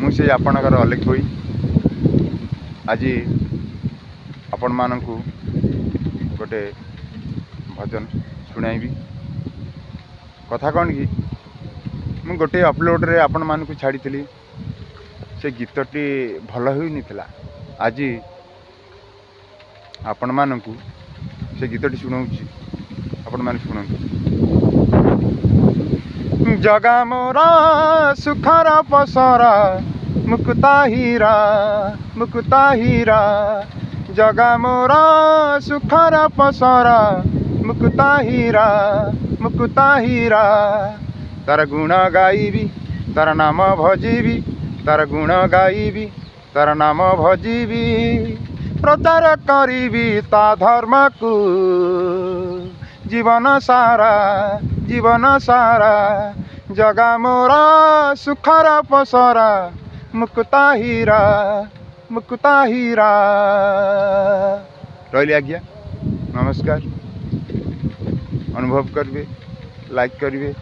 मुझे आपणकर अलेख होई आज आपण मानकु गोटे भजन शुणाइबी। कथा कौन कि मु गोटे अपलोड रे आपण मानकु छाड़ी से गीतटी भल हुई निथिला। आज आपण मानकु से गीतटी शुणाउछि, आपण मान शुणु। जगा मोरा सुखर पसरा मुक्ता हीरा मुक्ता हीरा, जगा मोरा सुखर पसरा मुक्ता हीरा मुक्ता हीरा। तार गुण गाइबी तार नाम भजीबी, तार गुण गाइबी तार नाम भजीबी। प्रचार करीबी ता धर्म को जीवन सारा जीवन सारा। जगा मोरा सुखर पसरा मुक्ता हीरा मुक्ता हीरा। रही आज्ञा, नमस्कार। अनुभव करेंगे, लाइक करेंगे।